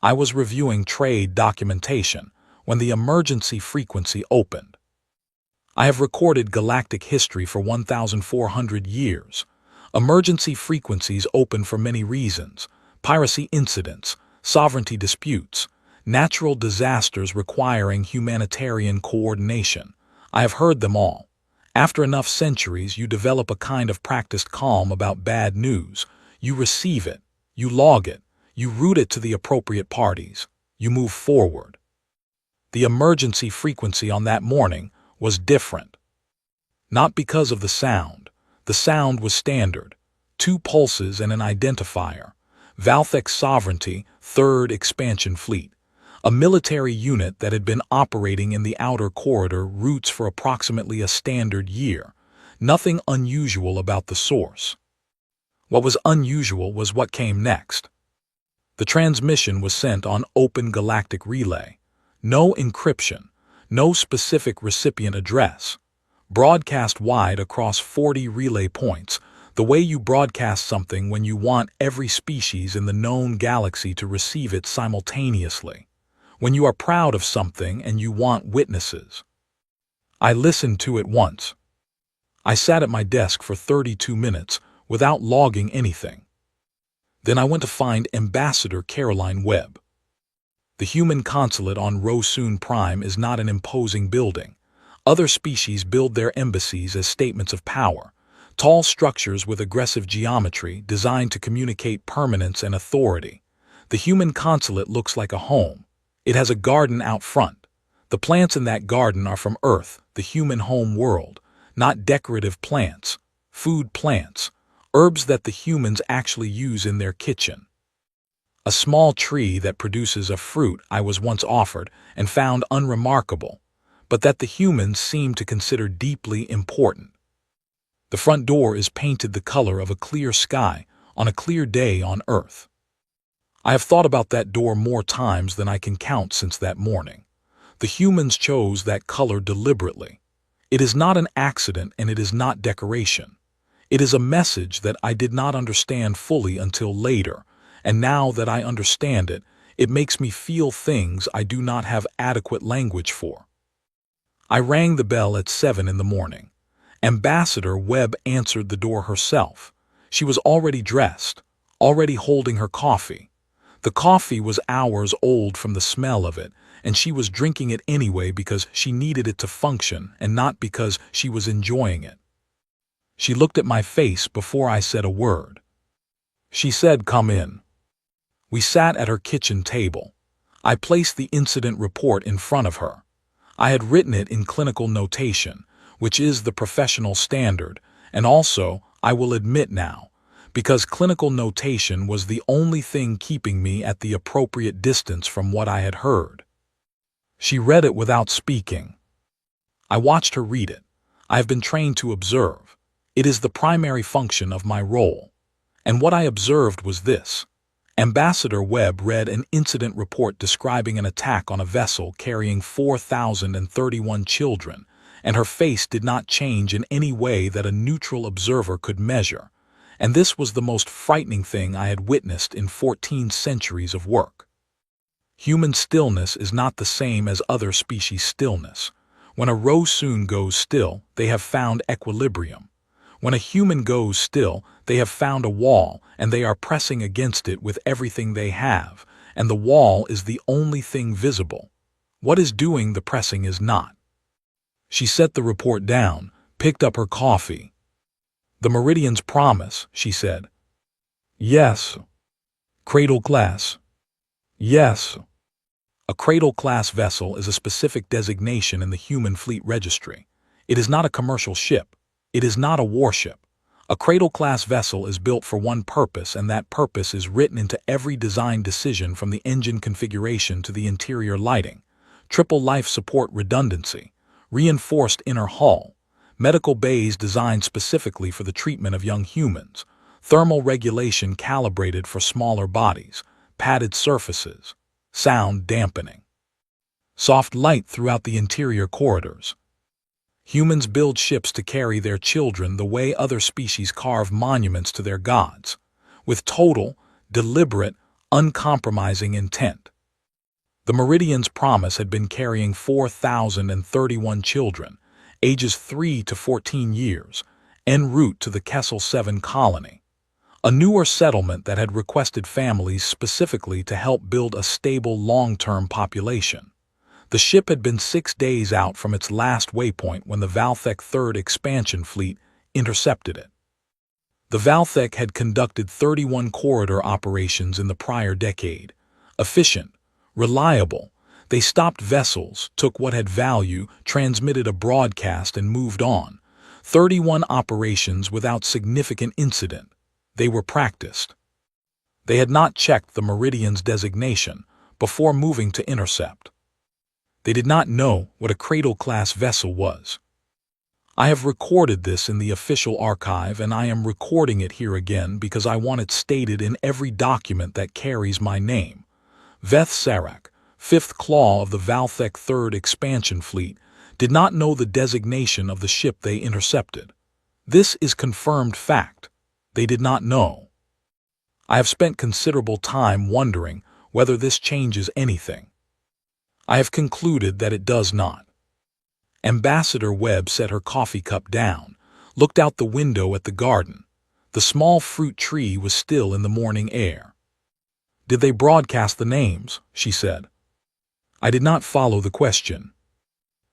I was reviewing trade documentation when the emergency frequency opened. I have recorded galactic history for 1,400 years. Emergency frequencies open for many reasons: piracy incidents, sovereignty disputes, natural disasters requiring humanitarian coordination. I have heard them all. After enough centuries, you develop a kind of practiced calm about bad news. You receive it, you log it, you route it to the appropriate parties, you move forward. The emergency frequency on that morning was different. Not because of the sound. The sound was standard. 2 pulses and an identifier. Valthex Sovereignty, 3rd Expansion Fleet. A military unit that had been operating in the outer corridor routes for approximately a standard year. Nothing unusual about the source. What was unusual was what came next. The transmission was sent on Open Galactic Relay. No encryption. No specific recipient address. Broadcast wide across 40 relay points, the way you broadcast something when you want every species in the known galaxy to receive it simultaneously. When you are proud of something and you want witnesses. I listened to it once. I sat at my desk for 32 minutes without logging anything. Then I went to find Ambassador Caroline Webb. The human consulate on Rosun Prime is not an imposing building. Other species build their embassies as statements of power, tall structures with aggressive geometry designed to communicate permanence and authority. The human consulate looks like a home. It has a garden out front. The plants in that garden are from Earth, the human home world, not decorative plants, food plants, herbs that the humans actually use in their kitchen. A small tree that produces a fruit I was once offered and found unremarkable, but that the humans seem to consider deeply important. The front door is painted the color of a clear sky on a clear day on Earth. I have thought about that door more times than I can count since that morning. The humans chose that color deliberately. It is not an accident and it is not decoration. It is a message that I did not understand fully until later, and now that I understand it, it makes me feel things I do not have adequate language for. I rang the bell at 7 in the morning. Ambassador Webb answered the door herself. She was already dressed, already holding her coffee. The coffee was hours old from the smell of it, and she was drinking it anyway because she needed it to function and not because she was enjoying it. She looked at my face before I said a word. She said, "Come in." We sat at her kitchen table. I placed the incident report in front of her. I had written it in clinical notation, which is the professional standard, and also, I will admit now, because clinical notation was the only thing keeping me at the appropriate distance from what I had heard. She read it without speaking. I watched her read it. I have been trained to observe. It is the primary function of my role. And what I observed was this. Ambassador Webb read an incident report describing an attack on a vessel carrying 4,031 children, and her face did not change in any way that a neutral observer could measure. And this was the most frightening thing I had witnessed in 14 centuries of work. Human stillness is not the same as other species' stillness. When a Rosun goes still, they have found equilibrium. When a human goes still, they have found a wall, and they are pressing against it with everything they have, and the wall is the only thing visible. What is doing the pressing is not. She set the report down, picked up her coffee. "The Meridian's promise," she said. "Yes." "Cradle class." "Yes." A cradle class vessel is a specific designation in the human fleet registry. It is not a commercial ship. It is not a warship. A cradle-class vessel is built for one purpose, and that purpose is written into every design decision from the engine configuration to the interior lighting. Triple life support redundancy, reinforced inner hull, medical bays designed specifically for the treatment of young humans, thermal regulation calibrated for smaller bodies, padded surfaces, sound dampening, soft light throughout the interior corridors. Humans build ships to carry their children the way other species carve monuments to their gods, with total, deliberate, uncompromising intent. The Meridian's promise had been carrying 4,031 children, ages 3 to 14 years, en route to the Kessel 7 colony, a newer settlement that had requested families specifically to help build a stable long-term population. The ship had been 6 days out from its last waypoint when the Valthek 3rd Expansion Fleet intercepted it. The Valthek had conducted 31 corridor operations in the prior decade. Efficient, reliable, they stopped vessels, took what had value, transmitted a broadcast, and moved on. 31 operations without significant incident. They were practiced. They had not checked the Meridian's designation before moving to intercept. They did not know what a Cradle-class vessel was. I have recorded this in the official archive, and I am recording it here again because I want it stated in every document that carries my name. Veth Sarak, 5th Claw of the Valthek 3rd Expansion Fleet, did not know the designation of the ship they intercepted. This is confirmed fact. They did not know. I have spent considerable time wondering whether this changes anything. I have concluded that it does not. Ambassador Webb set her coffee cup down, looked out the window at the garden. The small fruit tree was still in the morning air. "Did they broadcast the names?" she said. I did not follow the question.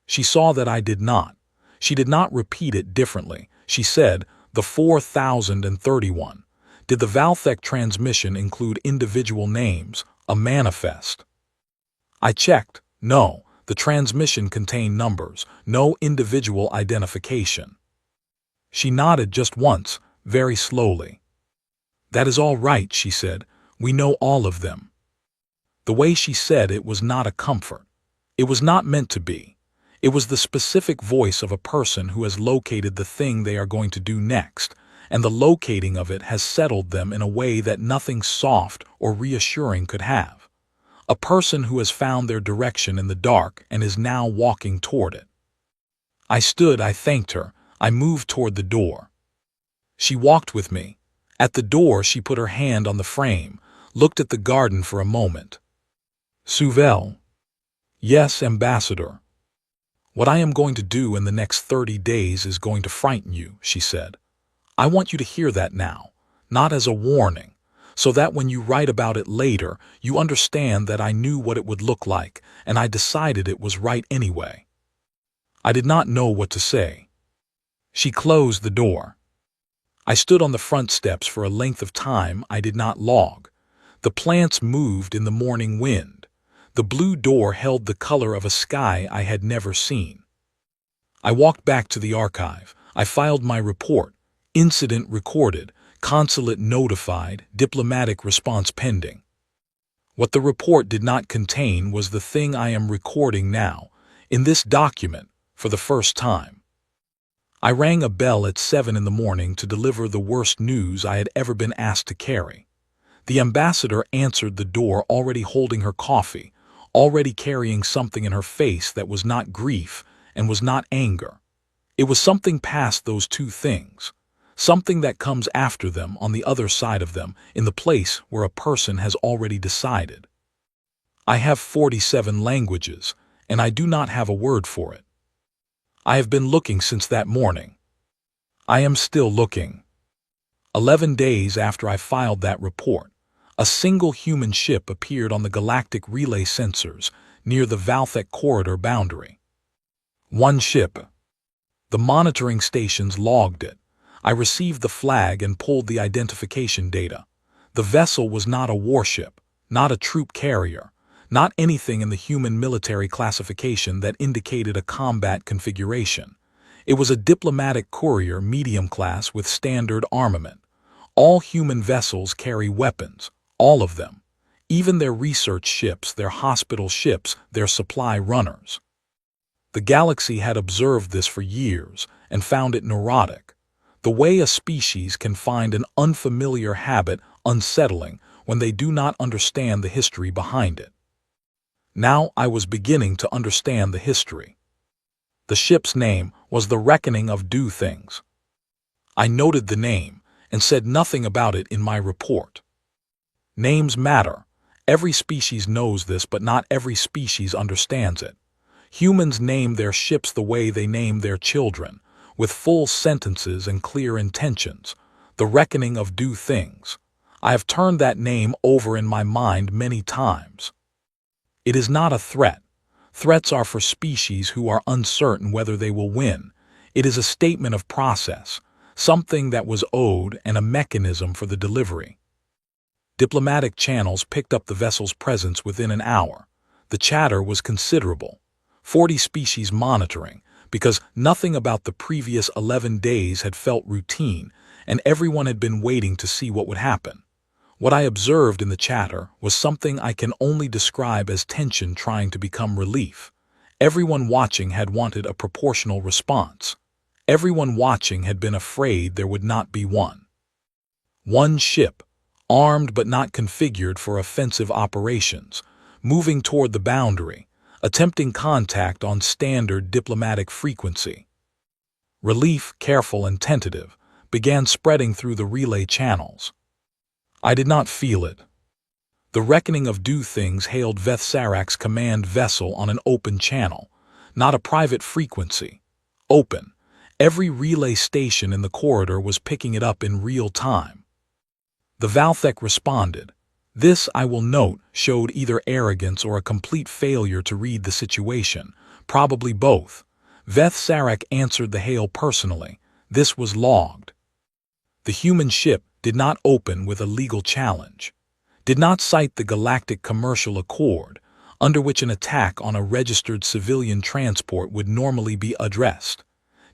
She saw that I did not. She did not repeat it differently. She said, "The 4,031. Did the Valthek transmission include individual names, a manifest?" I checked. No, the transmission contained numbers, no individual identification. She nodded just once, very slowly. "That is all right," she said. "We know all of them." The way she said it was not a comfort. It was not meant to be. It was the specific voice of a person who has located the thing they are going to do next, and the locating of it has settled them in a way that nothing soft or reassuring could have. A person who has found their direction in the dark and is now walking toward it. I stood, I thanked her, I moved toward the door. She walked with me. At the door she put her hand on the frame, looked at the garden for a moment. "Suvel." "Yes, Ambassador." "What I am going to do in the next 30 days is going to frighten you," she said. "I want you to hear that now, not as a warning, so that when you write about it later, you understand that I knew what it would look like, and I decided it was right anyway." I did not know what to say. She closed the door. I stood on the front steps for a length of time I did not log. The plants moved in the morning wind. The blue door held the color of a sky I had never seen. I walked back to the archive. I filed my report. Incident recorded. Consulate notified. Diplomatic response pending. What the report did not contain was the thing I am recording now, in this document, for the first time. I rang a bell at 7 in the morning to deliver the worst news I had ever been asked to carry. The ambassador answered the door already holding her coffee, already carrying something in her face that was not grief and was not anger. It was something past those two things, something that comes after them on the other side of them, in the place where a person has already decided. I have 47 languages, and I do not have a word for it. I have been looking since that morning. I am still looking. 11 days after I filed that report, a single human ship appeared on the galactic relay sensors near the Valthek corridor boundary. One ship. The monitoring stations logged it. I received the flag and pulled the identification data. The vessel was not a warship, not a troop carrier, not anything in the human military classification that indicated a combat configuration. It was a diplomatic courier medium class with standard armament. All human vessels carry weapons, all of them, even their research ships, their hospital ships, their supply runners. The galaxy had observed this for years and found it neurotic. The way a species can find an unfamiliar habit unsettling when they do not understand the history behind it. Now I was beginning to understand the history. The ship's name was the Reckoning of Do Things. I noted the name and said nothing about it in my report. Names matter, Every species knows this, but not every species understands it. Humans name their ships the way they name their children, with full sentences and clear intentions. The reckoning of do things. I have turned that name over in my mind many times. It is not a threat. Threats are for species who are uncertain whether they will win. It is a statement of process, something that was owed and a mechanism for the delivery. Diplomatic channels picked up the vessel's presence within an hour. The chatter was considerable. 40 species monitoring, because nothing about the previous 11 days had felt routine, and everyone had been waiting to see what would happen. What I observed in the chatter was something I can only describe as tension trying to become relief. Everyone watching had wanted a proportional response. Everyone watching had been afraid there would not be one. One ship, armed but not configured for offensive operations, moving toward the boundary, attempting contact on standard diplomatic frequency. Relief, careful and tentative, began spreading through the relay channels. I did not feel it. The reckoning of do things hailed Veth Sarak's command vessel on an open channel, not a private frequency. Open. Every relay station in the corridor was picking it up in real time. The Valthek responded. This, I will note, showed either arrogance or a complete failure to read the situation, probably both. Veth Sarak answered the hail personally. This was logged. The human ship did not open with a legal challenge, did not cite the Galactic Commercial Accord, under which an attack on a registered civilian transport would normally be addressed,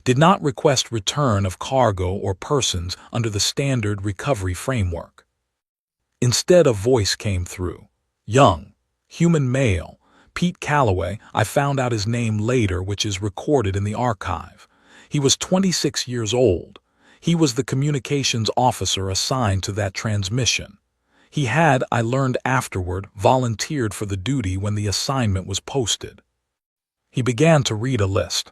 did not request return of cargo or persons under the standard recovery framework. Instead, a voice came through. Young, human male, Pete Calloway. I found out his name later, which is recorded in the archive. He was 26 years old. He was the communications officer assigned to that transmission. He had, I learned afterward, volunteered for the duty when the assignment was posted. He began to read a list.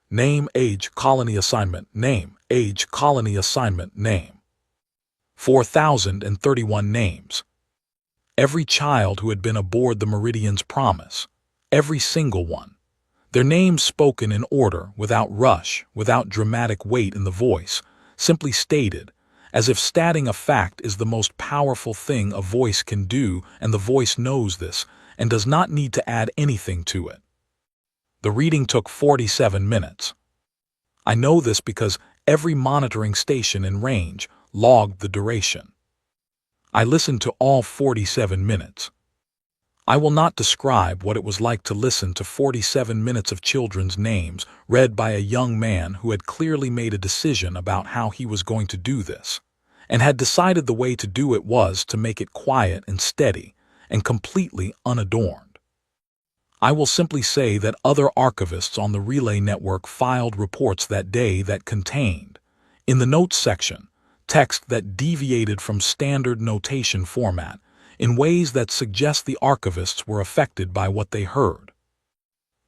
Name, age, colony assignment, name, age, colony assignment, name. 4,031 names. Every child who had been aboard the Meridian's Promise. Every single one. Their names spoken in order, without rush, without dramatic weight in the voice, simply stated, as if stating a fact is the most powerful thing a voice can do, and the voice knows this, and does not need to add anything to it. The reading took 47 minutes. I know this because every monitoring station in range logged the duration. I listened to all 47 minutes. I will not describe what it was like to listen to 47 minutes of children's names read by a young man who had clearly made a decision about how he was going to do this, and had decided the way to do it was to make it quiet and steady and completely unadorned. I will simply say that other archivists on the relay network filed reports that day that contained, in the notes section, text that deviated from standard notation format in ways that suggest the archivists were affected by what they heard.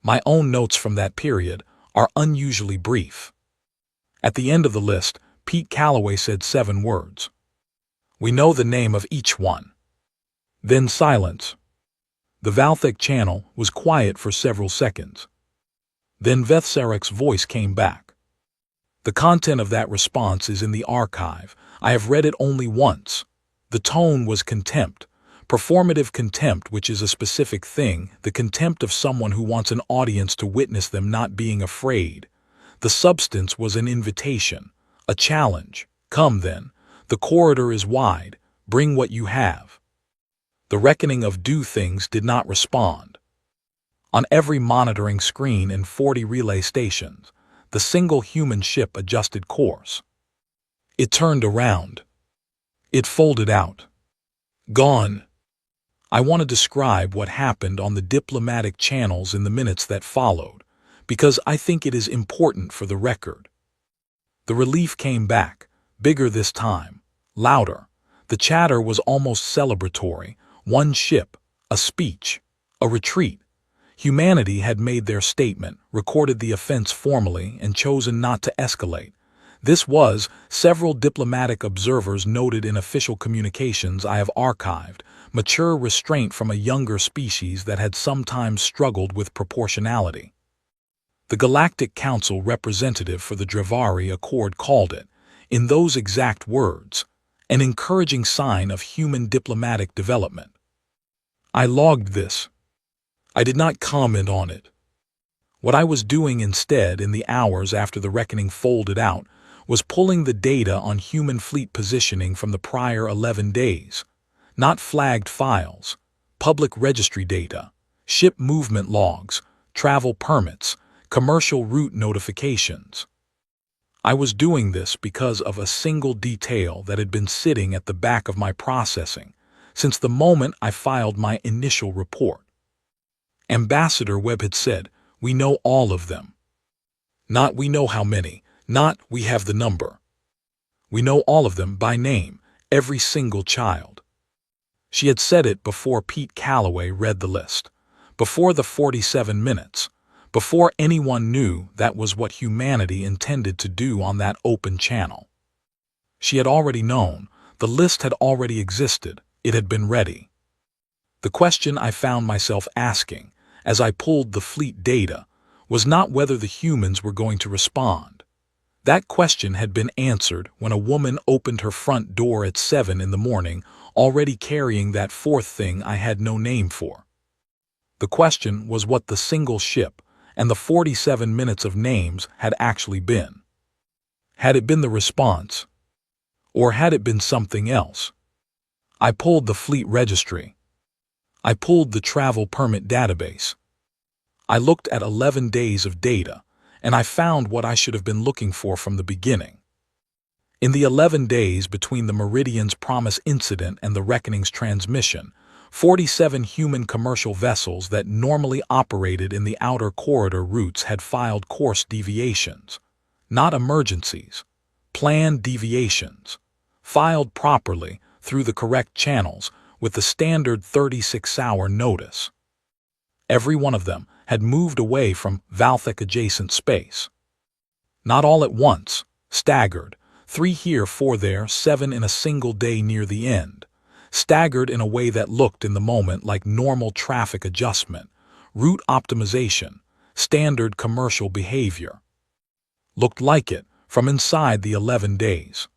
My own notes from that period are unusually brief. At the end of the list, Pete Calloway said 7 words. We know the name of each one. Then silence. The Valthek channel was quiet for several seconds. Then Veth Sarak's voice came back. The content of that response is in the archive. I have read it only once. The tone was contempt. Performative contempt, which is a specific thing, the contempt of someone who wants an audience to witness them not being afraid. The substance was an invitation, a challenge. Come then, the corridor is wide, bring what you have. The reckoning of do things did not respond. On every monitoring screen in 40 relay stations, the single human ship adjusted course. It turned around. It folded out. Gone. I want to describe what happened on the diplomatic channels in the minutes that followed, because I think it is important for the record. The relief came back, bigger this time, louder. The chatter was almost celebratory. One ship, a speech, a retreat. Humanity had made their statement, recorded the offense formally, and chosen not to escalate. This was, several diplomatic observers noted in official communications I have archived, mature restraint from a younger species that had sometimes struggled with proportionality. The Galactic Council representative for the Drevari Accord called it, in those exact words, an encouraging sign of human diplomatic development. I logged this. I did not comment on it. What I was doing instead in the hours after the reckoning folded out was pulling the data on human fleet positioning from the prior 11 days, not flagged files, public registry data, ship movement logs, travel permits, commercial route notifications. I was doing this because of a single detail that had been sitting at the back of my processing since the moment I filed my initial report. Ambassador Webb had said, "We know all of them." Not "we know how many," not "we have the number." We know all of them by name, every single child. She had said it before Pete Calloway read the list, before the 47 minutes, before anyone knew that was what humanity intended to do on that open channel. She had already known, the list had already existed, it had been ready. The question I found myself asking, as I pulled the fleet data, was not whether the humans were going to respond. That question had been answered when a woman opened her front door at 7 in the morning, already carrying that fourth thing I had no name for. The question was what the single ship and the 47 minutes of names had actually been. Had it been the response? Or had it been something else? I pulled the fleet registry. I pulled the travel permit database. I looked at 11 days of data, and I found what I should have been looking for from the beginning. In the 11 days between the Meridian's Promise incident and the Reckoning's transmission, 47 human commercial vessels that normally operated in the outer corridor routes had filed course deviations, not emergencies, planned deviations, filed properly through the correct channels with the standard 36-hour notice. Every one of them had moved away from Valthek-adjacent space. Not all at once, staggered, 3 here, 4 there, 7 in a single day near the end, staggered in a way that looked in the moment like normal traffic adjustment, route optimization, standard commercial behavior. Looked like it from inside the 11 days.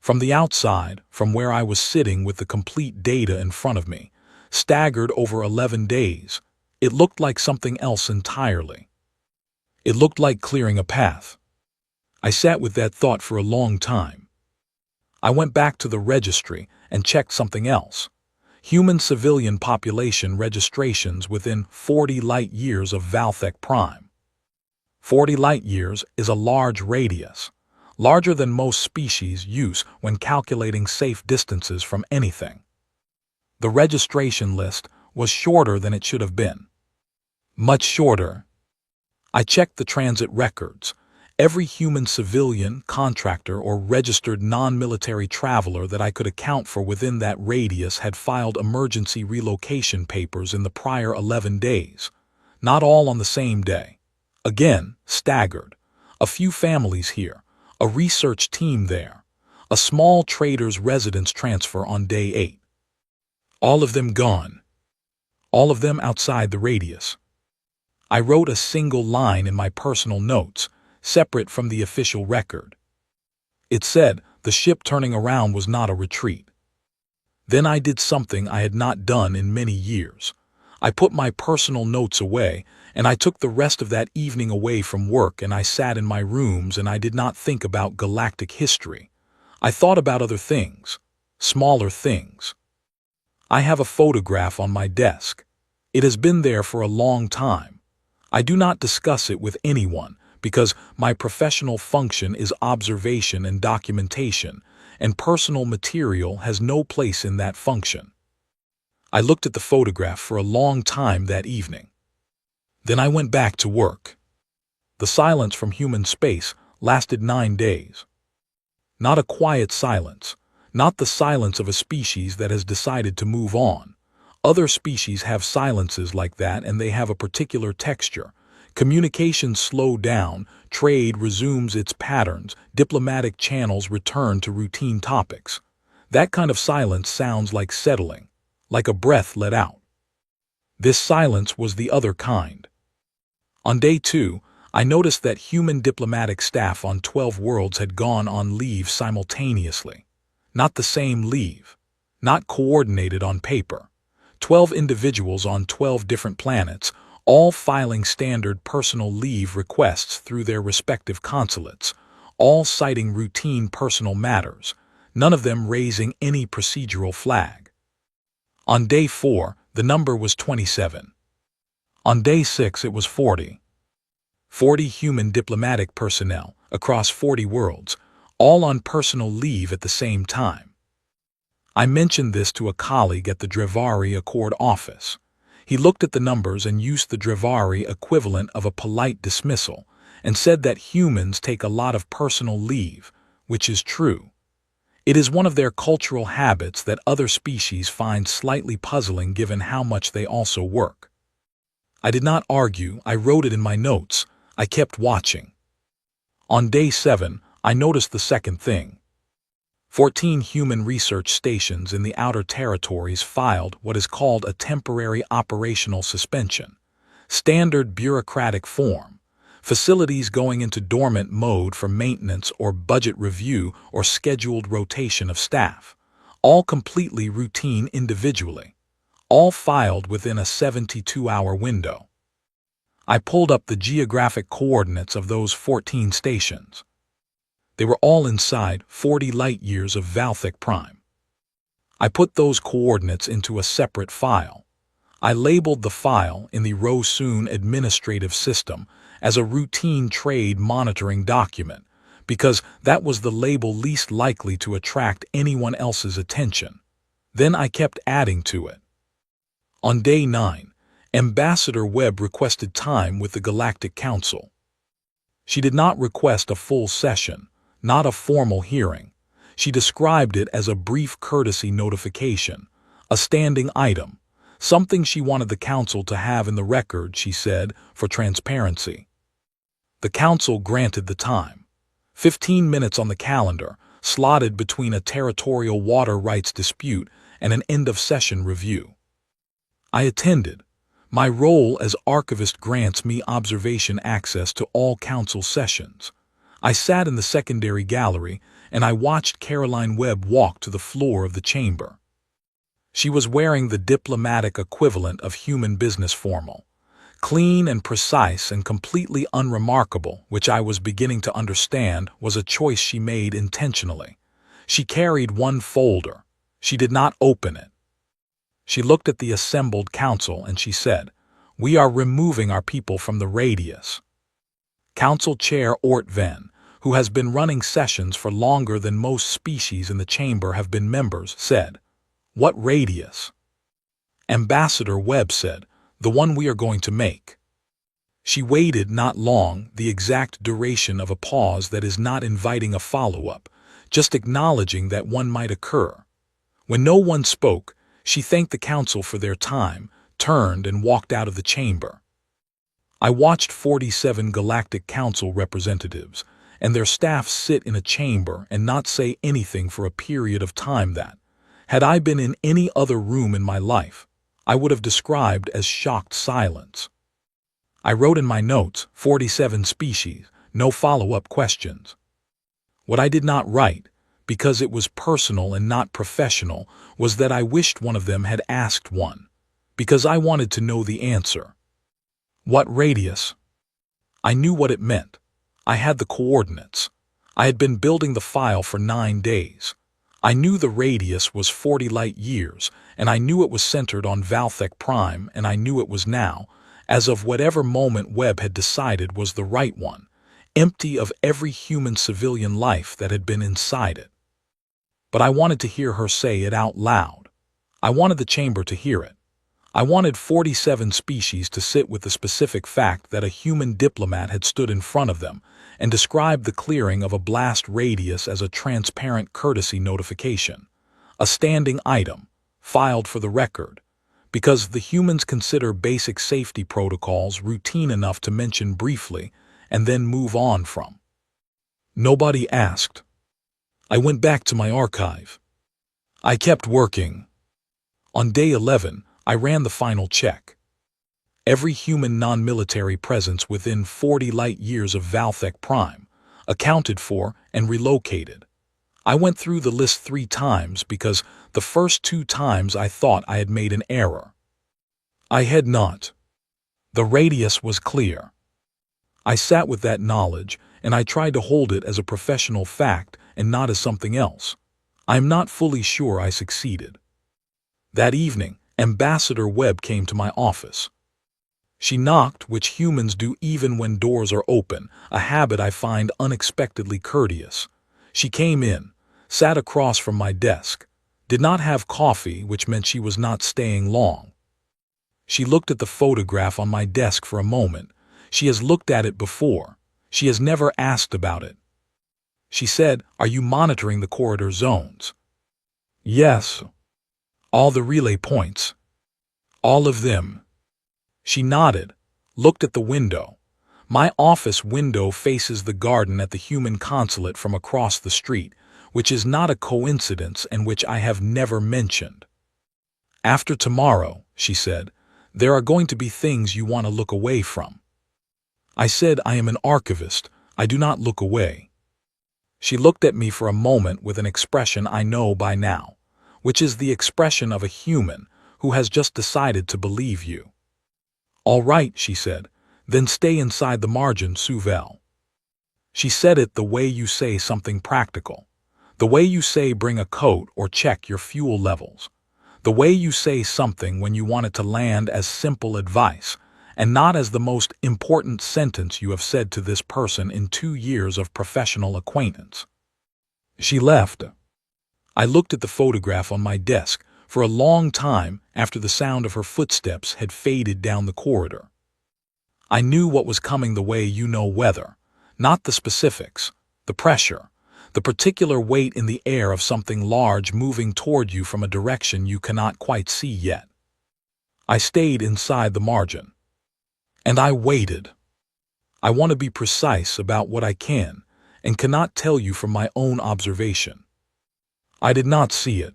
From the outside, from where I was sitting with the complete data in front of me, staggered over 11 days, it looked like something else entirely. It looked like clearing a path. I sat with that thought for a long time. I went back to the registry and checked something else. Human civilian population registrations within 40 light-years of Valthek Prime. 40 light-years is a large radius, larger than most species use when calculating safe distances from anything. The registration list was shorter than it should have been. Much shorter. I checked the transit records. Every human civilian, contractor, or registered non-military traveler that I could account for within that radius had filed emergency relocation papers in the prior 11 days. Not all on the same day. Again, staggered. A few families here, a research team there, a small trader's residence transfer on day 8. All of them gone. All of them outside the radius. I wrote a single line in my personal notes, separate from the official record. It said the ship turning around was not a retreat. Then I did something I had not done in many years. I put my personal notes away, and I took the rest of that evening away from work, and I sat in my rooms, and I did not think about galactic history. I thought about other things, smaller things. I have a photograph on my desk. It has been there for a long time. I do not discuss it with anyone because my professional function is observation and documentation, and personal material has no place in that function. I looked at the photograph for a long time that evening. Then I went back to work. The silence from human space lasted 9 days. Not a quiet silence, not the silence of a species that has decided to move on. Other species have silences like that, and they have a particular texture. Communications slow down, trade resumes its patterns, diplomatic channels return to routine topics. That kind of silence sounds like settling, like a breath let out. This silence was the other kind. On day 2, I noticed that human diplomatic staff on 12 worlds had gone on leave simultaneously. Not the same leave, not coordinated on paper. 12 individuals on 12 different planets, all filing standard personal leave requests through their respective consulates, all citing routine personal matters, none of them raising any procedural flag. On day 4, the number was 27. On day 6, it was 40. 40 human diplomatic personnel across 40 worlds, all on personal leave at the same time. I mentioned this to a colleague at the Drevari Accord office. He looked at the numbers and used the Drevari equivalent of a polite dismissal and said that humans take a lot of personal leave, which is true. It is one of their cultural habits that other species find slightly puzzling given how much they also work. I did not argue, I wrote it in my notes. I kept watching. On day 7, I noticed the second thing. 14 human research stations in the outer territories filed what is called a temporary operational suspension, standard bureaucratic form, facilities going into dormant mode for maintenance or budget review or scheduled rotation of staff, all completely routine individually, all filed within a 72-hour window. I pulled up the geographic coordinates of those 14 stations. They were all inside 40 light-years of Valthek Prime. I put those coordinates into a separate file. I labeled the file in the Rosun administrative system as a routine trade monitoring document because that was the label least likely to attract anyone else's attention. Then I kept adding to it. On day 9, Ambassador Webb requested time with the Galactic Council. She did not request a full session, not a formal hearing. She described it as a brief courtesy notification, a standing item, something she wanted the Council to have in the record, she said, for transparency. The Council granted the time. 15 minutes on the calendar, slotted between a territorial water rights dispute and an end-of-session review. I attended. My role as archivist grants me observation access to all council sessions. I sat in the secondary gallery and I watched Caroline Webb walk to the floor of the chamber. She was wearing the diplomatic equivalent of human business formal, clean and precise and completely unremarkable, which I was beginning to understand was a choice she made intentionally. She carried one folder. She did not open it. She looked at the assembled council and she said, "We are removing our people from the radius." Council Chair Ort Ven, who has been running sessions for longer than most species in the chamber have been members, said, "What radius?" Ambassador Webb said, "The one we are going to make." She waited not long, the exact duration of a pause that is not inviting a follow-up, just acknowledging that one might occur. When no one spoke, she thanked the council for their time, turned and walked out of the chamber. I watched 47 Galactic Council representatives and their staff sit in a chamber and not say anything for a period of time that, had I been in any other room in my life, I would have described as shocked silence. I wrote in my notes, 47 species, no follow-up questions. What I did not write, because it was personal and not professional, was that I wished one of them had asked one, because I wanted to know the answer. What radius? I knew what it meant. I had the coordinates. I had been building the file for 9 days. I knew the radius was 40 light-years, and I knew it was centered on Valthek Prime, and I knew it was now, as of whatever moment Webb had decided was the right one, empty of every human civilian life that had been inside it. But I wanted to hear her say it out loud. I wanted the chamber to hear it. I wanted 47 species to sit with the specific fact that a human diplomat had stood in front of them and described the clearing of a blast radius as a transparent courtesy notification, a standing item, filed for the record, because the humans consider basic safety protocols routine enough to mention briefly and then move on from. Nobody asked. I went back to my archive. I kept working. On day 11, I ran the final check. Every human non-military presence within 40 light-years of Valthek Prime, accounted for and relocated. I went through the list 3 times because the first 2 times I thought I had made an error. I had not. The radius was clear. I sat with that knowledge, and I tried to hold it as a professional fact and not as something else. I am not fully sure I succeeded. That evening, Ambassador Webb came to my office. She knocked, which humans do even when doors are open, a habit I find unexpectedly courteous. She came in, sat across from my desk, did not have coffee, which meant she was not staying long. She looked at the photograph on my desk for a moment. She has looked at it before. She has never asked about it. She said, "Are you monitoring the corridor zones?" "Yes." "All the relay points?" "All of them." She nodded, looked at the window. My office window faces the garden at the human consulate from across the street, which is not a coincidence and which I have never mentioned. "After tomorrow," she said, "there are going to be things you want to look away from." I said, "I am an archivist. I do not look away." She looked at me for a moment with an expression I know by now, which is the expression of a human who has just decided to believe you. "All right," she said, "then stay inside the margin, Suvel." She said it the way you say something practical, the way you say bring a coat or check your fuel levels, the way you say something when you want it to land as simple advice and not as the most important sentence you have said to this person in 2 years of professional acquaintance. She left. I looked at the photograph on my desk for a long time after the sound of her footsteps had faded down the corridor. I knew what was coming the way you know weather, not the specifics, the pressure, the particular weight in the air of something large moving toward you from a direction you cannot quite see yet. I stayed inside the margin. And I waited. I want to be precise about what I can and cannot tell you from my own observation. I did not see it.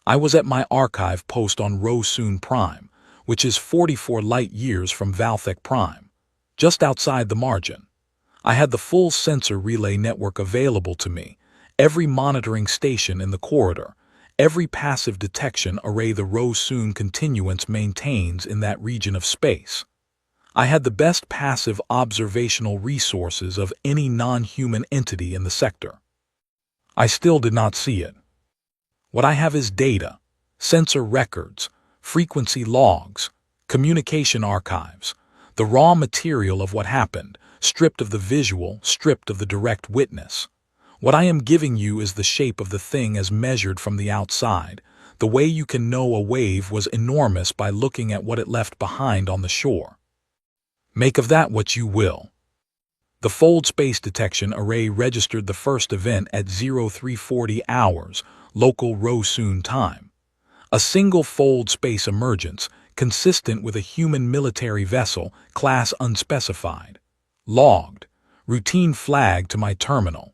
I was at my archive post on Rosun Prime, which is 44 light-years from Valthek Prime, just outside the margin. I had the full sensor relay network available to me, every monitoring station in the corridor, every passive detection array the Rosun continuance maintains in that region of space. I had the best passive observational resources of any non-human entity in the sector. I still did not see it. What I have is data, sensor records, frequency logs, communication archives, the raw material of what happened, stripped of the visual, stripped of the direct witness. What I am giving you is the shape of the thing as measured from the outside, the way you can know a wave was enormous by looking at what it left behind on the shore. Make of that what you will. The fold space detection array registered the first event at 0340 hours, local Rosun time. A single fold space emergence, consistent with a human military vessel, class unspecified. Logged. Routine flag to my terminal.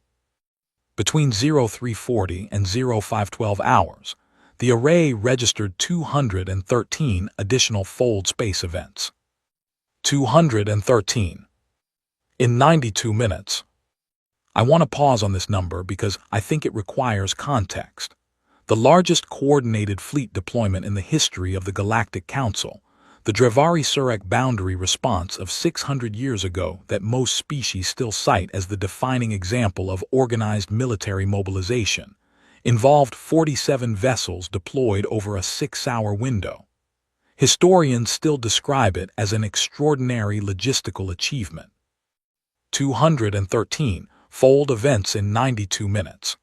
Between 0340 and 0512 hours, the array registered 213 additional fold space events. 213. In 92 minutes. I want to pause on this number because I think it requires context. The largest coordinated fleet deployment in the history of the Galactic Council, the Drevari-Surak boundary response of 600 years ago that most species still cite as the defining example of organized military mobilization, involved 47 vessels deployed over a 6-hour window. Historians still describe it as an extraordinary logistical achievement. 213 fold events in 92 minutes.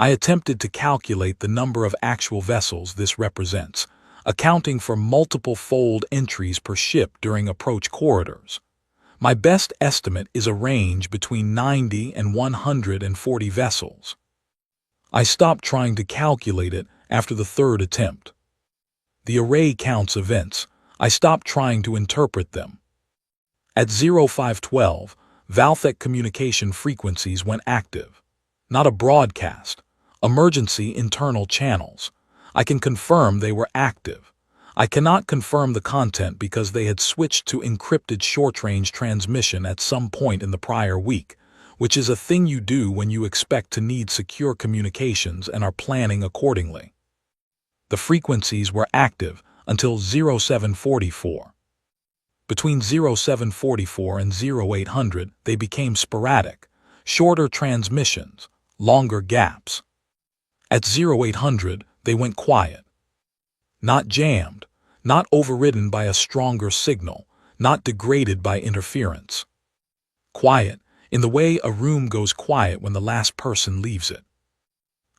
I attempted to calculate the number of actual vessels this represents, accounting for multiple fold entries per ship during approach corridors. My best estimate is a range between 90 and 140 vessels. I stopped trying to calculate it after the third attempt. The array counts events. I stopped trying to interpret them. At 0512, Valthek communication frequencies went active. Not a broadcast. Emergency internal channels. I can confirm they were active. I cannot confirm the content because they had switched to encrypted short-range transmission at some point in the prior week, which is a thing you do when you expect to need secure communications and are planning accordingly. The frequencies were active until 0744. Between 0744 and 0800, they became sporadic, shorter transmissions, longer gaps. At 0800, they went quiet. Not jammed, not overridden by a stronger signal, not degraded by interference. Quiet, in the way a room goes quiet when the last person leaves it.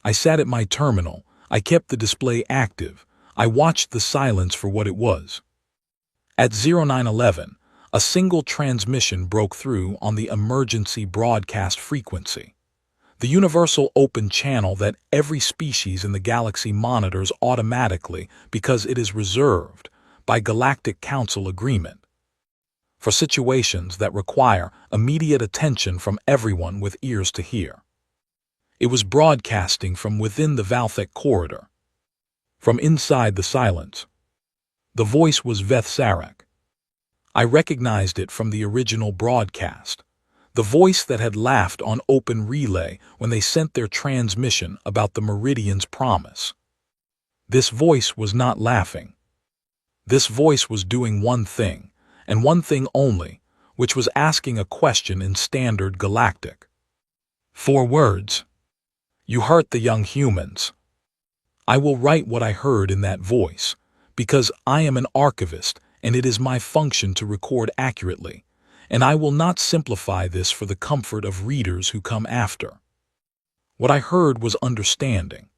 I sat at my terminal. I kept the display active. I watched the silence for what it was. At 0911, a single transmission broke through on the emergency broadcast frequency, the universal open channel that every species in the galaxy monitors automatically because it is reserved by Galactic Council agreement for situations that require immediate attention from everyone with ears to hear. It was broadcasting from within the Valthek corridor, from inside the silence. The voice was Veth Sarek. I recognized it from the original broadcast, the voice that had laughed on open relay when they sent their transmission about the Meridian's promise. This voice was not laughing. This voice was doing one thing, and one thing only, which was asking a question in standard galactic. 4 words. You hurt the young humans. I will write what I heard in that voice, because I am an archivist and it is my function to record accurately, and I will not simplify this for the comfort of readers who come after. What I heard was understanding,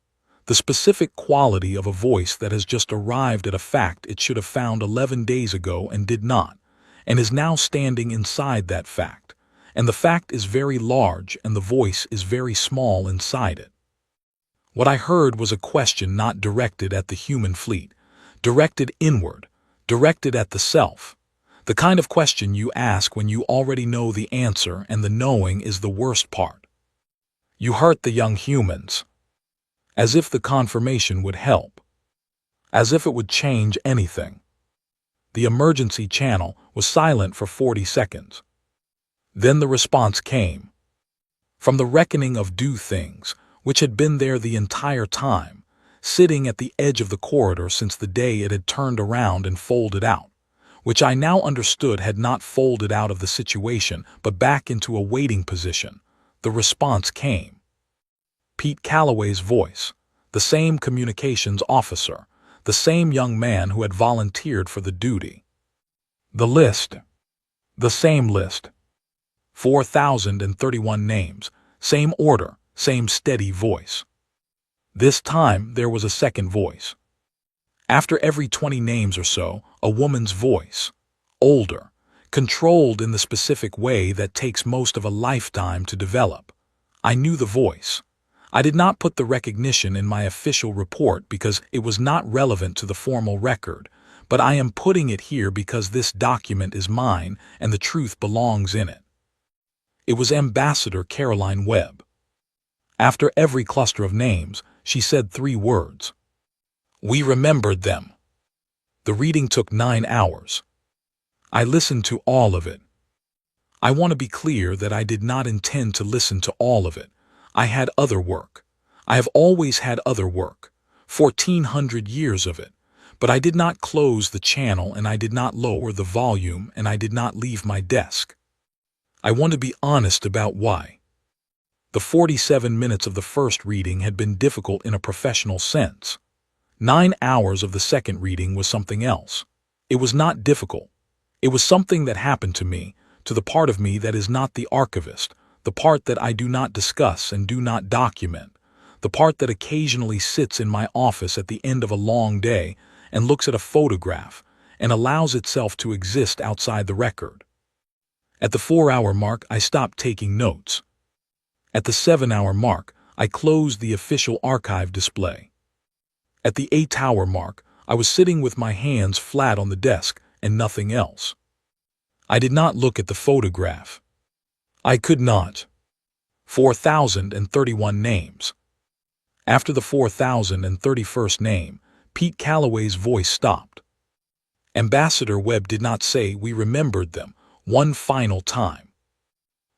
the specific quality of a voice that has just arrived at a fact it should have found 11 days ago and did not, and is now standing inside that fact, and the fact is very large and the voice is very small inside it. What I heard was a question not directed at the human fleet, directed inward, directed at the self, the kind of question you ask when you already know the answer and the knowing is the worst part. You hurt the young humans. As if the confirmation would help. As if it would change anything. The emergency channel was silent for 40 seconds. Then the response came. From the reckoning of do things, which had been there the entire time, sitting at the edge of the corridor since the day it had turned around and folded out, which I now understood had not folded out of the situation but back into a waiting position, the response came. Pete Calloway's voice, the same communications officer, the same young man who had volunteered for the duty. The list. The same list. 4,031 names, same order, same steady voice. This time there was a second voice. After every 20 names or so, a woman's voice, older, controlled in the specific way that takes most of a lifetime to develop. I knew the voice. I did not put the recognition in my official report because it was not relevant to the formal record, but I am putting it here because this document is mine and the truth belongs in it. It was Ambassador Caroline Webb. After every cluster of names, she said 3 words. We remembered them. The reading took 9 hours. I listened to all of it. I want to be clear that I did not intend to listen to all of it. I had other work. I have always had other work, 1,400 years of it, but I did not close the channel and I did not lower the volume and I did not leave my desk. I want to be honest about why. The 47 minutes of the first reading had been difficult in a professional sense. 9 hours of the second reading was something else. It was not difficult. It was something that happened to me, to the part of me that is not the archivist, the part that I do not discuss and do not document, the part that occasionally sits in my office at the end of a long day and looks at a photograph and allows itself to exist outside the record. At the 4-hour mark, I stopped taking notes. At the 7-hour mark, I closed the official archive display. At the 8-hour mark, I was sitting with my hands flat on the desk and nothing else. I did not look at the photograph. I could not. 4,031 names. After the 4031st name, Pete Calloway's voice stopped. Ambassador Webb did not say we remembered them one final time.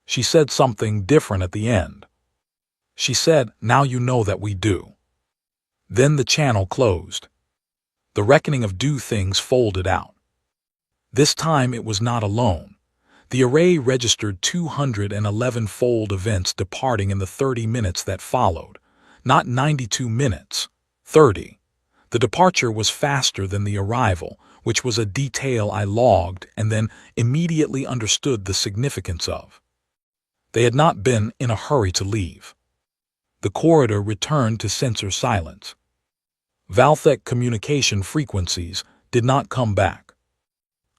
She said something different at the end. She said, "Now you know that we do." Then the channel closed. The reckoning of do things folded out. This time it was not alone. The array registered 211-fold events departing in the 30 minutes that followed, not 92 minutes, 30. The departure was faster than the arrival, which was a detail I logged and then immediately understood the significance of. They had not been in a hurry to leave. The corridor returned to sensor silence. Valthek communication frequencies did not come back.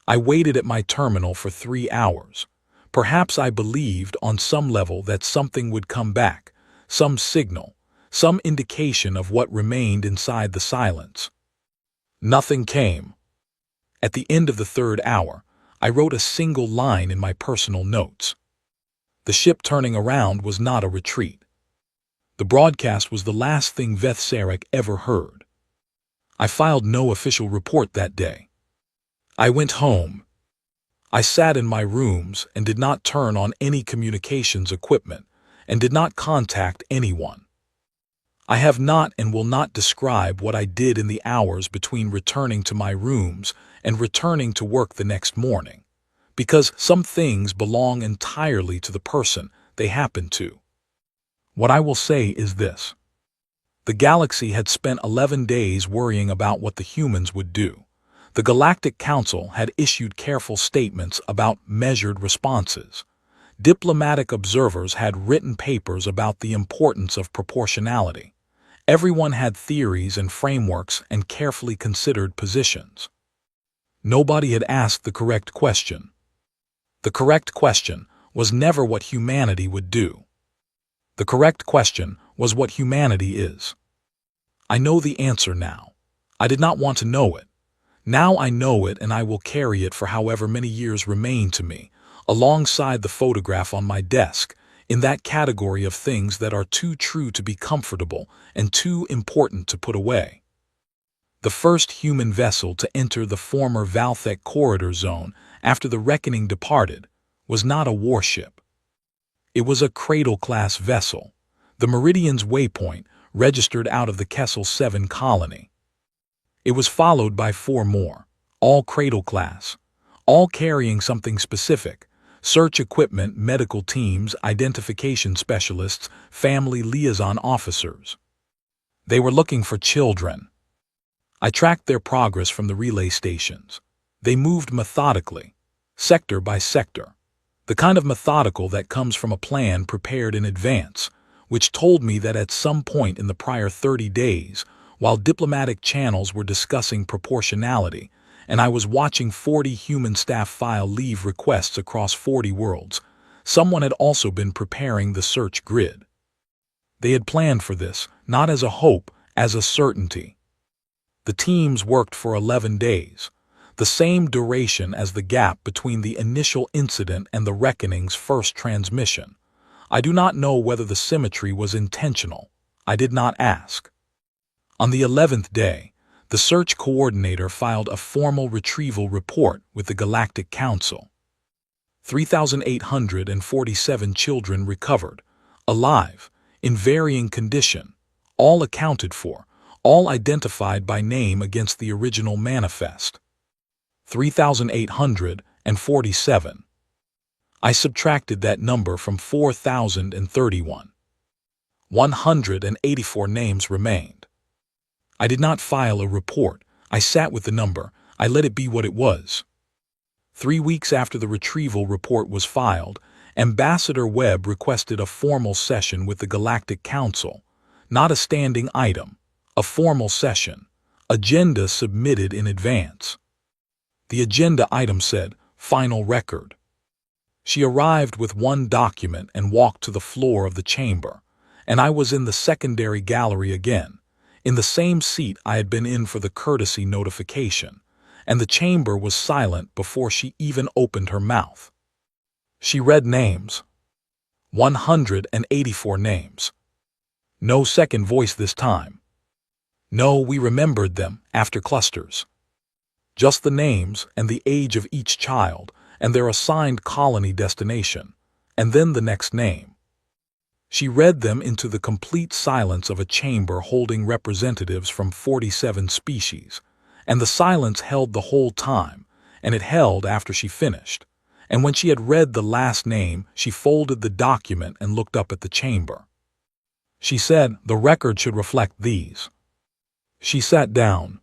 I waited at my terminal for 3 hours. Perhaps I believed on some level that something would come back, some signal, some indication of what remained inside the silence. Nothing came. At the end of the 3rd hour, I wrote a single line in my personal notes. The ship turning around was not a retreat. The broadcast was the last thing Veth Sarek ever heard. I filed no official report that day. I went home. I sat in my rooms and did not turn on any communications equipment and did not contact anyone. I have not and will not describe what I did in the hours between returning to my rooms and returning to work the next morning, because some things belong entirely to the person they happen to. What I will say is this. The galaxy had spent 11 days worrying about what the humans would do. The Galactic Council had issued careful statements about measured responses. Diplomatic observers had written papers about the importance of proportionality. Everyone had theories and frameworks and carefully considered positions. Nobody had asked the correct question. The correct question was never what humanity would do. The correct question was what humanity is. I know the answer now. I did not want to know it. Now I know it, and I will carry it for however many years remain to me, alongside the photograph on my desk, in that category of things that are too true to be comfortable and too important to put away. The first human vessel to enter the former Valthek corridor zone after the Reckoning departed was not a warship. It was a Cradle-class vessel, the Meridian's Waypoint, registered out of the Kessel 7 colony. It was followed by 4 more, all Cradle-class, all carrying something specific: search equipment, medical teams, identification specialists, family liaison officers. They were looking for children. I tracked their progress from the relay stations. They moved methodically, sector by sector, the kind of methodical that comes from a plan prepared in advance, which told me that at some point in the prior 30 days, while diplomatic channels were discussing proportionality, and I was watching 40 human staff file leave requests across 40 worlds, someone had also been preparing the search grid. They had planned for this, not as a hope, as a certainty. The teams worked for 11 days, the same duration as the gap between the initial incident and the Reckoning's first transmission. I do not know whether the symmetry was intentional. I did not ask. On the 11th day, the search coordinator filed a formal retrieval report with the Galactic Council. 3,847 children recovered, alive, in varying condition, all accounted for, all identified by name against the original manifest. 3,847. I subtracted that number from 4,031. 184 names remained. I did not file a report. I sat with the number. I let it be what it was. 3 weeks after the retrieval report was filed, Ambassador Webb requested a formal session with the Galactic Council, not a standing item, a formal session, agenda submitted in advance. The agenda item said, "Final record." She arrived with one document and walked to the floor of the chamber, and I was in the secondary gallery again, in the same seat I had been in for the courtesy notification, and the chamber was silent before she even opened her mouth. She read names. 184 names. No second voice this time. No, we remembered them after clusters. Just the names and the age of each child and their assigned colony destination, and then the next name. She read them into the complete silence of a chamber holding representatives from 47 species, and the silence held the whole time, and it held after she finished. And when she had read the last name, she folded the document and looked up at the chamber. She said, "The record should reflect these." She sat down.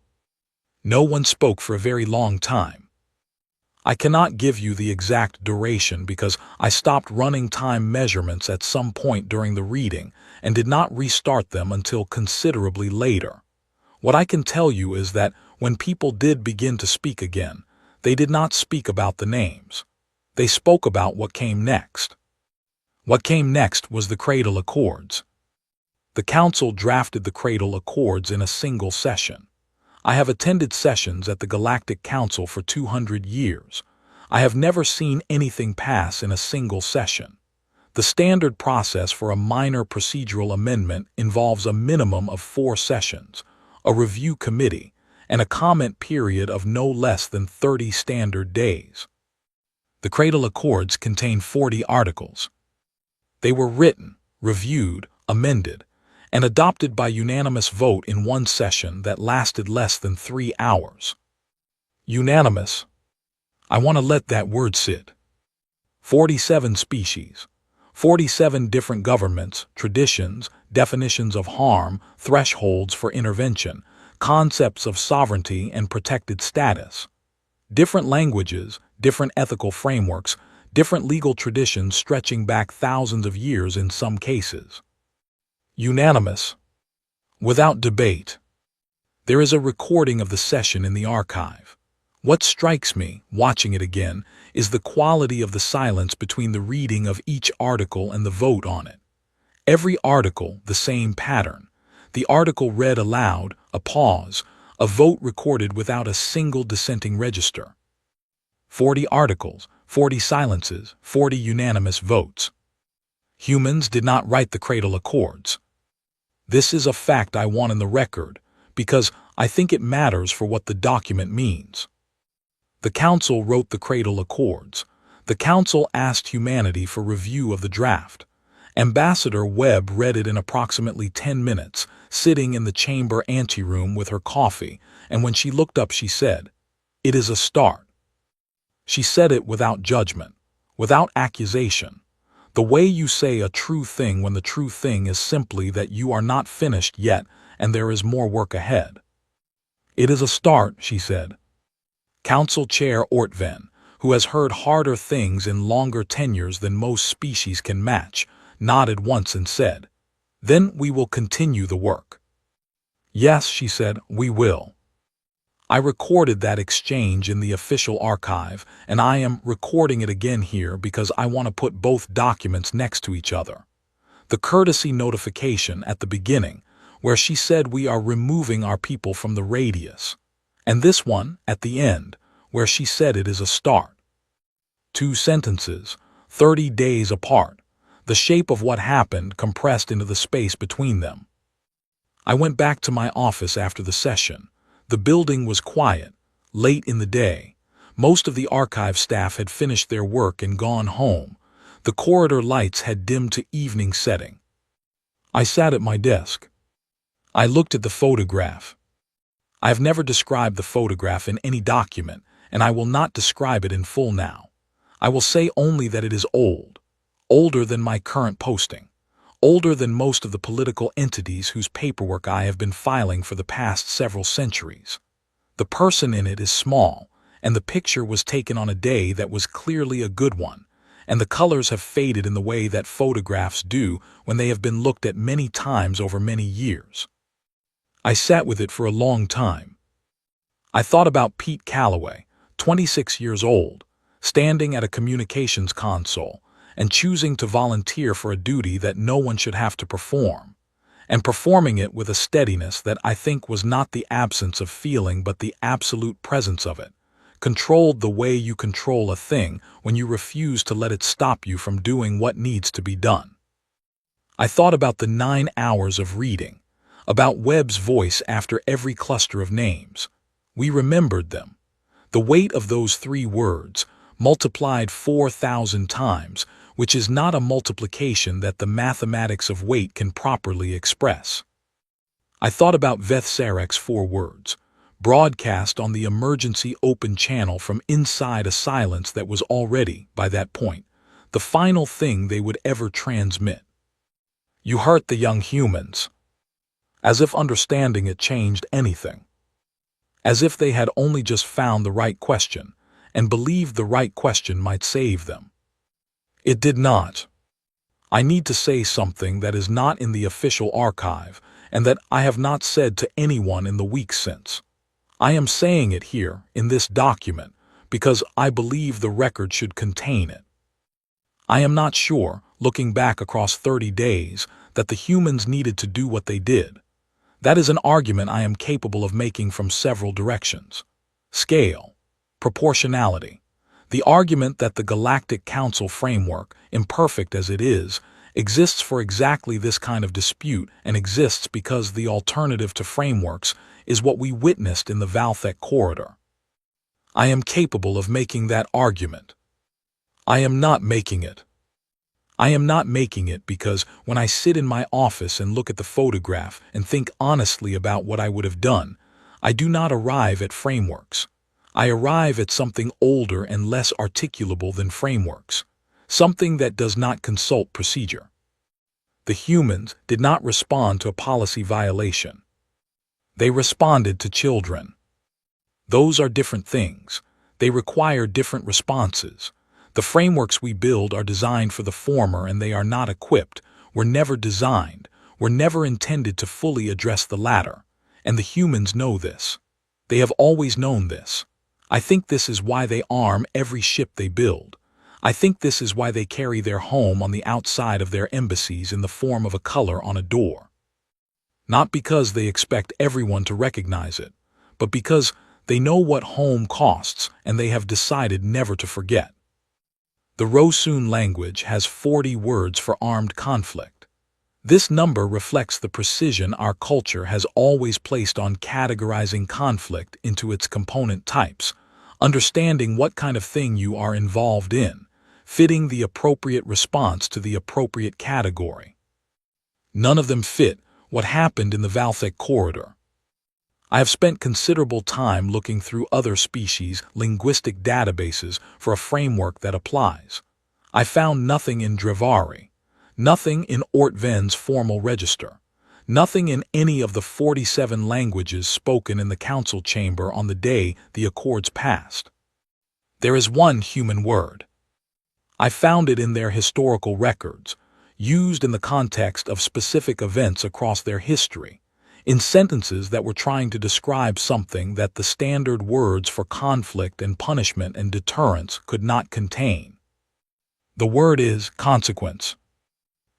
No one spoke for a very long time. I cannot give you the exact duration because I stopped running time measurements at some point during the reading and did not restart them until considerably later. What I can tell you is that when people did begin to speak again, they did not speak about the names. They spoke about what came next. What came next was the Cradle Accords. The Council drafted the Cradle Accords in a single session. I have attended sessions at the Galactic Council for 200 years. I have never seen anything pass in a single session. The standard process for a minor procedural amendment involves a minimum of 4 sessions, a review committee, and a comment period of no less than 30 standard days. The Cradle Accords contain 40 articles. They were written, reviewed, amended, and adopted by unanimous vote in one session that lasted less than 3 hours. Unanimous. I want to let that word sit. 47 species, 47 different governments, traditions, definitions of harm, thresholds for intervention, concepts of sovereignty and protected status. Different languages, different ethical frameworks, different legal traditions stretching back thousands of years in some cases. Unanimous. Without debate. There is a recording of the session in the archive. What strikes me, watching it again, is the quality of the silence between the reading of each article and the vote on it. Every article, the same pattern. The article read aloud, a pause, a vote recorded without a single dissenting register. 40 articles, 40 silences, 40 unanimous votes. Humans did not write the Cradle Accords. This is a fact I want in the record, because I think it matters for what the document means. The Council wrote the Cradle Accords. The Council asked humanity for review of the draft. Ambassador Webb read it in approximately 10 minutes, sitting in the chamber anteroom with her coffee, and when she looked up she said, "It is a start." She said it without judgment, without accusation. The way you say a true thing when the true thing is simply that you are not finished yet and there is more work ahead. "It is a start," she said. Council Chair Ortven, who has heard harder things in longer tenures than most species can match, nodded once and said, "Then we will continue the work." "Yes," she said, "we will." I recorded that exchange in the official archive, and I am recording it again here because I want to put both documents next to each other. The courtesy notification at the beginning, where she said we are removing our people from the radius, and this one at the end, where she said it is a start. 2 sentences, 30 days apart, the shape of what happened compressed into the space between them. I went back to my office after the session. The building was quiet, late in the day. Most of the archive staff had finished their work and gone home. The corridor lights had dimmed to evening setting. I sat at my desk. I looked at the photograph. I have never described the photograph in any document, and I will not describe it in full now. I will say only that it is old, older than my current posting, older than most of the political entities whose paperwork I have been filing for the past several centuries. The person in it is small, and the picture was taken on a day that was clearly a good one, and the colors have faded in the way that photographs do when they have been looked at many times over many years. I sat with it for a long time. I thought about Pete Calloway, 26 years old, standing at a communications console and choosing to volunteer for a duty that no one should have to perform, and performing it with a steadiness that I think was not the absence of feeling but the absolute presence of it, controlled the way you control a thing when you refuse to let it stop you from doing what needs to be done. I thought about the 9 hours of reading, about Webb's voice after every cluster of names. We remembered them. The weight of those 3 words, multiplied 4,000 times, which is not a multiplication that the mathematics of weight can properly express. I thought about Veth Sarek's 4 words, broadcast on the emergency open channel from inside a silence that was already, by that point, the final thing they would ever transmit. You hurt the young humans. As if understanding it changed anything. As if they had only just found the right question, and believed the right question might save them. It did not. I need to say something that is not in the official archive, and that I have not said to anyone in the weeks since. I am saying it here, in this document, because I believe the record should contain it. I am not sure, looking back across 30 days, that the humans needed to do what they did. That is an argument I am capable of making from several directions. Scale, proportionality. The argument that the Galactic Council framework, imperfect as it is, exists for exactly this kind of dispute and exists because the alternative to frameworks is what we witnessed in the Valthek corridor. I am capable of making that argument. I am not making it. I am not making it because when I sit in my office and look at the photograph and think honestly about what I would have done, I do not arrive at frameworks. I arrive at something older and less articulable than frameworks, something that does not consult procedure. The humans did not respond to a policy violation. They responded to children. Those are different things. They require different responses. The frameworks we build are designed for the former and they are not equipped, were never designed, were never intended to fully address the latter. And the humans know this. They have always known this. I think this is why they arm every ship they build. I think this is why they carry their home on the outside of their embassies in the form of a color on a door. Not because they expect everyone to recognize it, but because they know what home costs and they have decided never to forget. The Rosun language has 40 words for armed conflict. This number reflects the precision our culture has always placed on categorizing conflict into its component types, understanding what kind of thing you are involved in, fitting the appropriate response to the appropriate category. None of them fit what happened in the Valthek corridor. I have spent considerable time looking through other species' linguistic databases for a framework that applies. I found nothing in Drevari, nothing in Ortven's formal register, nothing in any of the 47 languages spoken in the council chamber on the day the Accords passed. There is one human word. I found it in their historical records, used in the context of specific events across their history, in sentences that were trying to describe something that the standard words for conflict and punishment and deterrence could not contain. The word is consequence.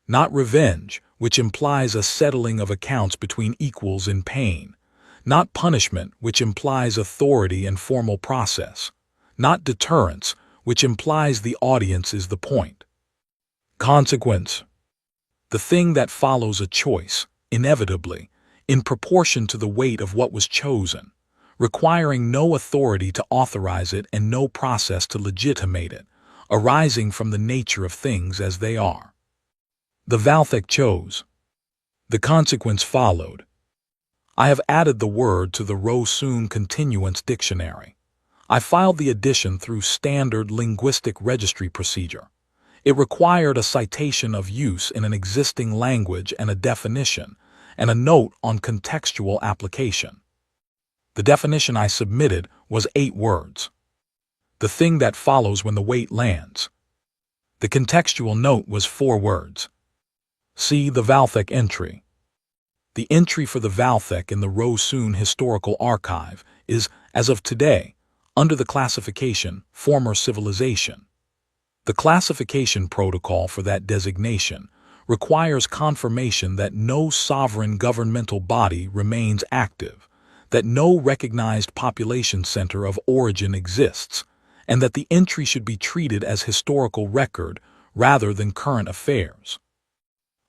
Not revenge, which implies a settling of accounts between equals in pain. Not punishment, which implies authority and formal process. Not deterrence, which implies the audience is the point. Consequence. The thing that follows a choice, inevitably, in proportion to the weight of what was chosen, requiring no authority to authorize it and no process to legitimate it, arising from the nature of things as they are. The Valthek chose. The consequence followed. I have added the word to the Rosun Continuance Dictionary. I filed the addition through standard linguistic registry procedure. It required a citation of use in an existing language and a definition, and a note on contextual application. The definition I submitted was 8 words. The thing that follows when the weight lands. The contextual note was 4 words. See the Valthek entry. The entry for the Valthek in the Rosun Historical Archive is, as of today, under the classification Former Civilization. The classification protocol for that designation requires confirmation that no sovereign governmental body remains active, that no recognized population center of origin exists, and that the entry should be treated as historical record rather than current affairs.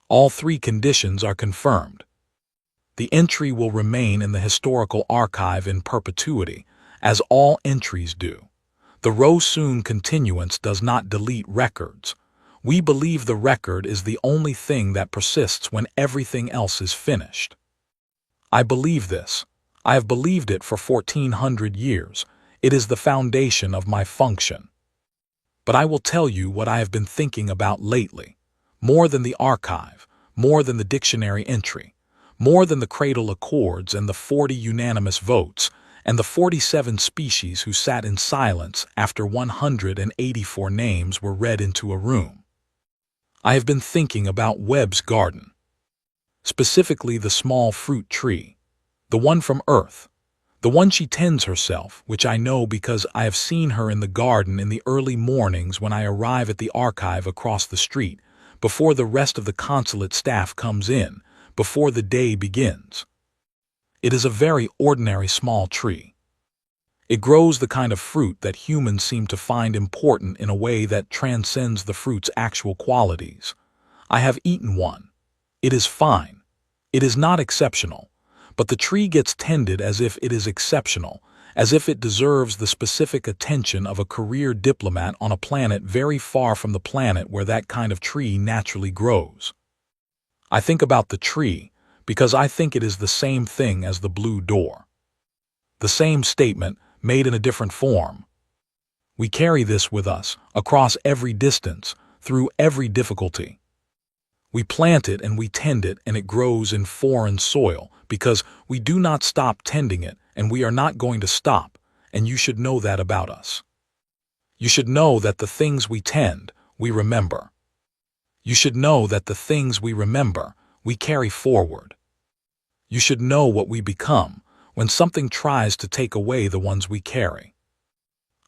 All three conditions are confirmed. The entry will remain in the historical archive in perpetuity, as all entries do. The Rosun continuance does not delete records. We believe the record is the only thing that persists when everything else is finished. I believe this. I have believed it for 1400 years. It is the foundation of my function. But I will tell you what I have been thinking about lately. More than the archive, more than the dictionary entry, more than the cradle accords and the 40 unanimous votes, and the 47 species who sat in silence after 184 names were read into a room. I have been thinking about Webb's garden. Specifically the small fruit tree, the one from Earth, the one she tends herself, which I know because I have seen her in the garden in the early mornings when I arrive at the archive across the street, before the rest of the consulate staff comes in, before the day begins. It is a very ordinary small tree. It grows the kind of fruit that humans seem to find important in a way that transcends the fruit's actual qualities. I have eaten one. It is fine. It is not exceptional, but the tree gets tended as if it is exceptional, as if it deserves the specific attention of a career diplomat on a planet very far from the planet where that kind of tree naturally grows. I think about the tree because I think it is the same thing as the blue door. The same statement, made in a different form. We carry this with us, across every distance, through every difficulty. We plant it and we tend it and it grows in foreign soil because we do not stop tending it and we are not going to stop, and you should know that about us. You should know that the things we tend, we remember. You should know that the things we remember, we carry forward. You should know what we become when something tries to take away the ones we carry.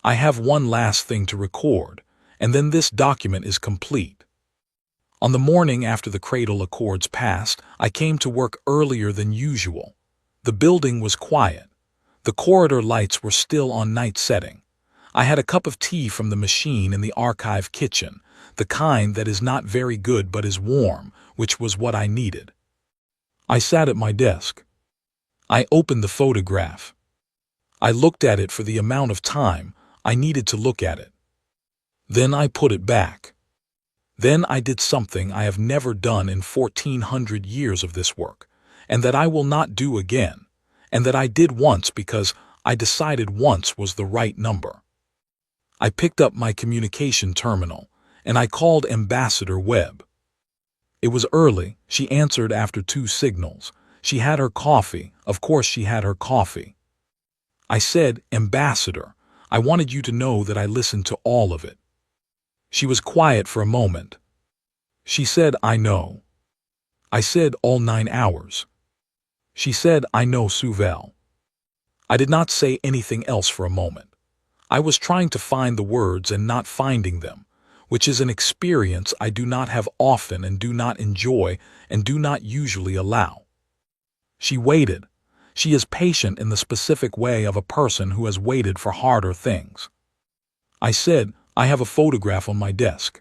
I have one last thing to record, and then this document is complete. On the morning after the cradle accords passed, I came to work earlier than usual. The building was quiet. The corridor lights were still on night setting. I had a cup of tea from the machine in the archive kitchen, the kind that is not very good but is warm, which was what I needed. I sat at my desk. I opened the photograph. I looked at it for the amount of time I needed to look at it. Then I put it back. Then I did something I have never done in 1400 years of this work, and that I will not do again, and that I did once because I decided once was the right number. I picked up my communication terminal, and I called Ambassador Webb. It was early. She answered after 2 signals. She had her coffee. Of course she had her coffee. I said, "Ambassador, I wanted you to know that I listened to all of it." She was quiet for a moment. She said, "I know." I said, "All 9 hours." She said, "I know, Suvel." I did not say anything else for a moment. I was trying to find the words and not finding them, which is an experience I do not have often and do not enjoy and do not usually allow. She waited. She is patient in the specific way of a person who has waited for harder things. I said, "I have a photograph on my desk."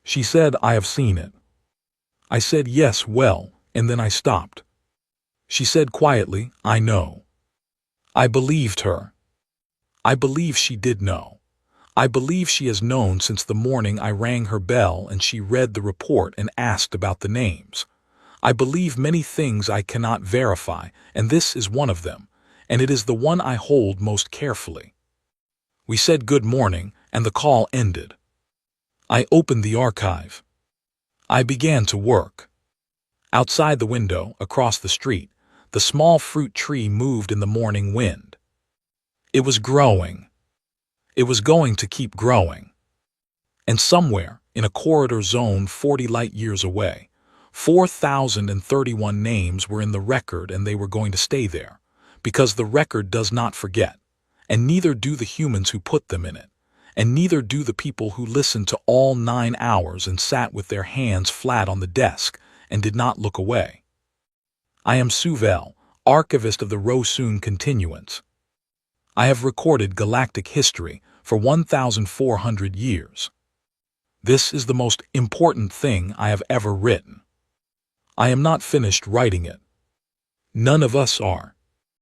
She said, "I have seen it." I said, "Yes, well," and then I stopped. She said quietly, "I know." I believed her. I believe she did know. I believe she has known since the morning I rang her bell and she read the report and asked about the names. I believe many things I cannot verify, and this is one of them, and it is the one I hold most carefully. We said good morning, and the call ended. I opened the archive. I began to work. Outside the window, across the street, the small fruit tree moved in the morning wind. It was growing. It was going to keep growing. And somewhere, in a corridor zone 40 light years away, 4,031 names were in the record and they were going to stay there, because the record does not forget, and neither do the humans who put them in it, and neither do the people who listened to all 9 hours and sat with their hands flat on the desk and did not look away. I am Suvel, archivist of the Rosun continuance. I have recorded galactic history for 1,400 years. This is the most important thing I have ever written. I am not finished writing it. None of us are.